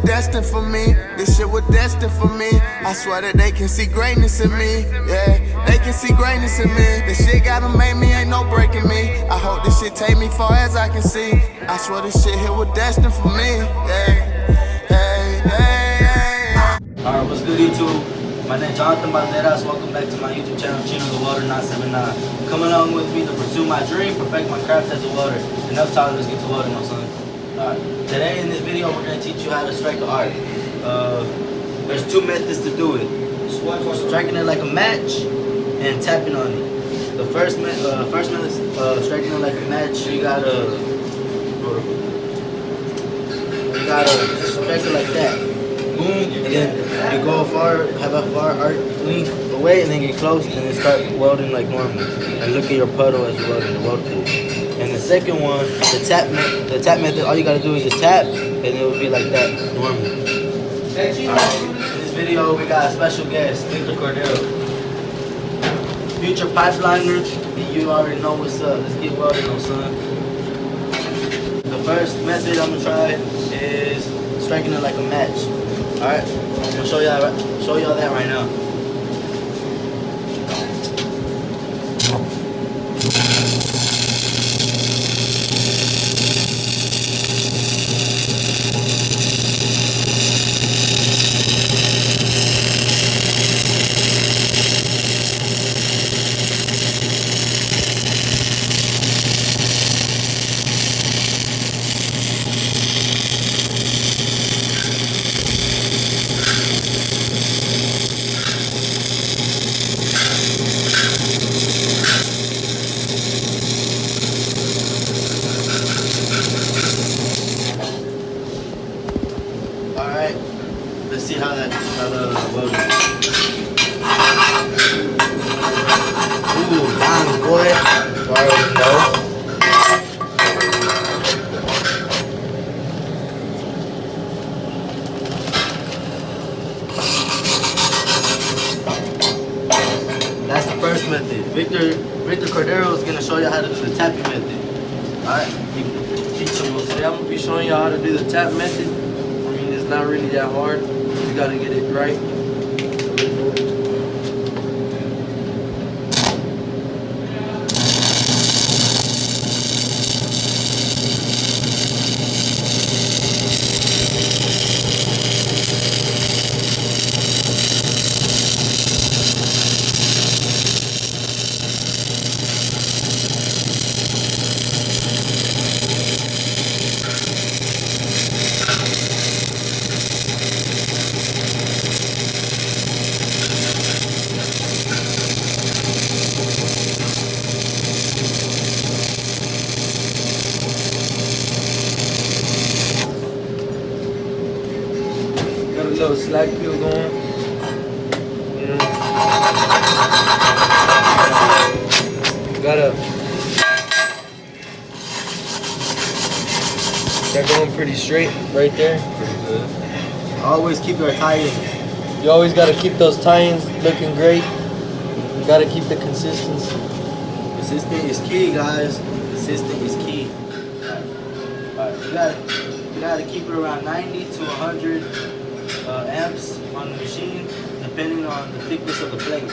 destined for me. This shit was destined for me. I swear that they can see greatness in me. Yeah, they can see greatness in me. This shit gotta make me, ain't no breaking me. I hope this shit take me far as I can see. I swear this shit here was destined for me. Yeah. Alright, what's good YouTube? My name is Jonathan Banderas. Welcome back to my YouTube channel, Chino the Welder 979. Come along with me to pursue my dream, perfect my craft as a welder. Enough time, let's get to welding, my son. Alright, today in this video, we're going to teach you how to strike an arc. There's two methods to do it. Striking it like a match and tapping on it. The first method is striking it like a match. You gotta strike it like that. Boom, and then you go have a far arc length away, and then get close, and then start welding like normal. And look at your puddle as you're welding the weld pool. And the second one, the tap method, all you gotta do is just tap, and it will be like that, normal. Alright, in this video, we got a special guest, Victor Cordero. Future pipeliner, you already know what's up. Let's get welding on, son. The first method I'm gonna try is striking it like a match. Alright, I'm gonna show y'all that right now. Alright, let's see how the welding is. Ooh, dimes, boy. You already know. That's the first method. Victor Cordero is going to show you how to do the tapping method. Alright, teach him. Today I'm going to be showing y'all how to do the tap method. It's not really that hard. You just gotta get it right. Got a little slack peel going. Gotta they're going pretty straight right there. Pretty good. Always keep your tie-ins. You always gotta keep those tie-ins looking great. You gotta keep the consistency. Consistent is key, guys. Consistent is key. Alright, you gotta keep it around 90 to 100 amps on the machine, depending on the thickness of the plate.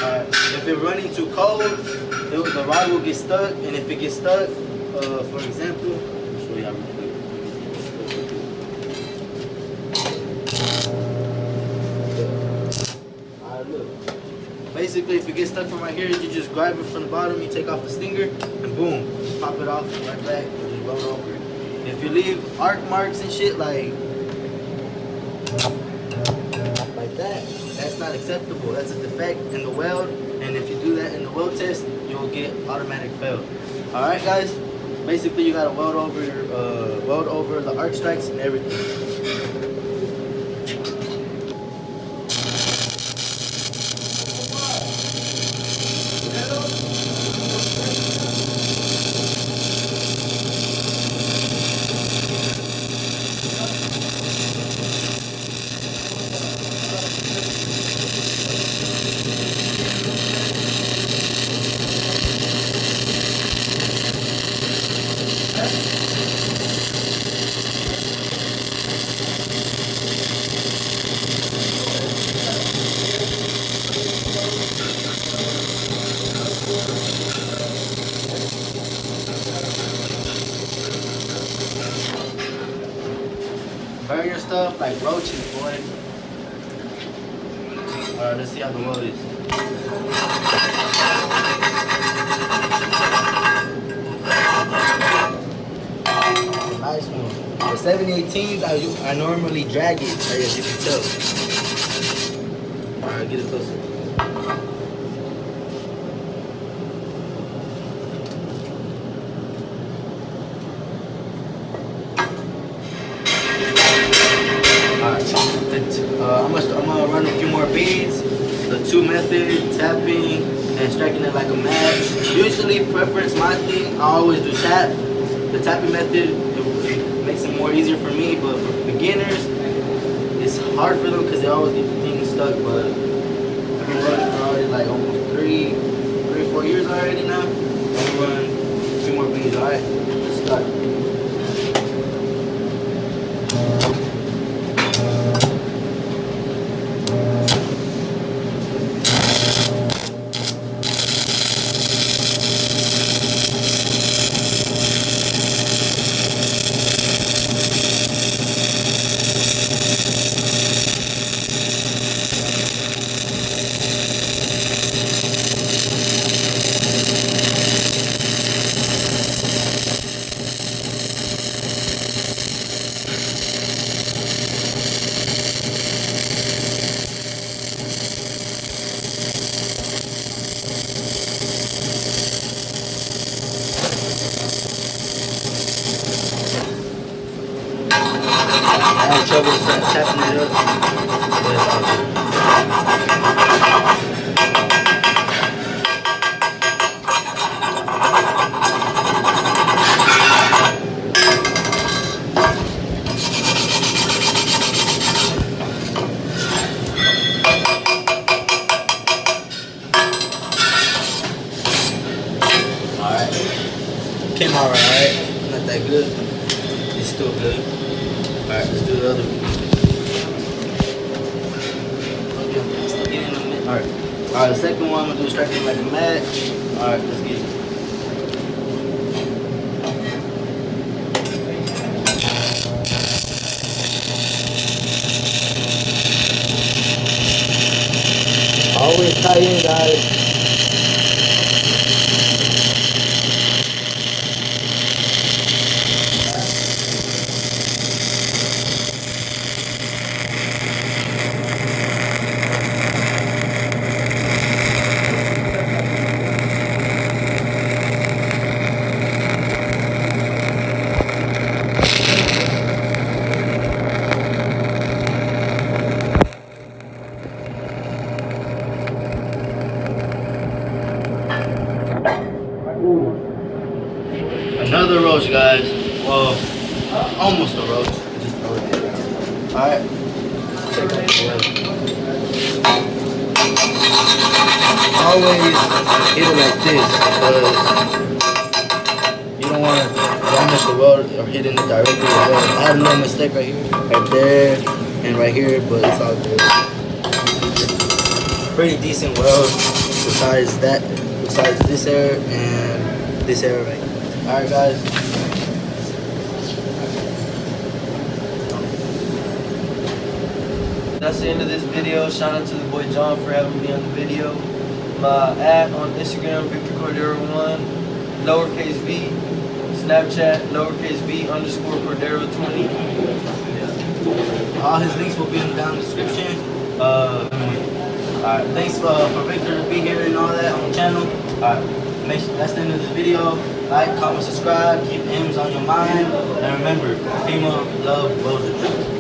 Alright, if it's running too cold, the rod will get stuck, and if it gets stuck, for example, I'll show you how real quick. Alright, look. Basically, if it gets stuck from right here, you just grab it from the bottom, you take off the stinger, and boom, just pop it off right back, and just roll over it. If you leave arc marks and shit like that, that's not acceptable. That's a defect in the weld, and if you do that in the weld test, you'll get automatic fail. Alright guys, basically you gotta weld over the arc strikes and everything. burn your stuff like roaches, boy. Alright, let's see how the weld is. Nice one. The 718s, I normally drag it, as you can tell. Alright, get it closer. Alright, I'm gonna run a few more beads. The 2 method, tapping and striking it like a match. Usually, preference my thing, I always do tap. The tapping method, it makes it more easier for me, but for beginners, it's hard for them because they always get the thing stuck. But I've been running for already like almost 3 or 4 years already now. I'm gonna run a few more beads. Alright, let's start. I had trouble tapping it up. Alright. Came out alright. Not that good. It's still good. Alright, let's do the other one. Alright. Alright, the second one I'm gonna do striking like a match. Alright, let's get it. Always tie in, guys. Another roach, guys. Well, almost a roach. Just throw it there. Alright. Check out the weld. Always hit it like this because you don't want to damage the weld or hit it directly with the weld. I had a little mistake right here, right there, and right here, but it's all good. Pretty decent weld besides this area and this area right here. Alright, guys. That's the end of this video. Shout out to the boy John for having me on the video. My ad on Instagram, Victor Cordero 1, lowercase v. Snapchat, lowercase v _ Cordero 20. All his links will be down in the description. Alright, thanks for Victor to be here and all that on the channel. Alright, that's the end of this video. Like, comment, subscribe, keep M's on your mind, and remember, female love welders.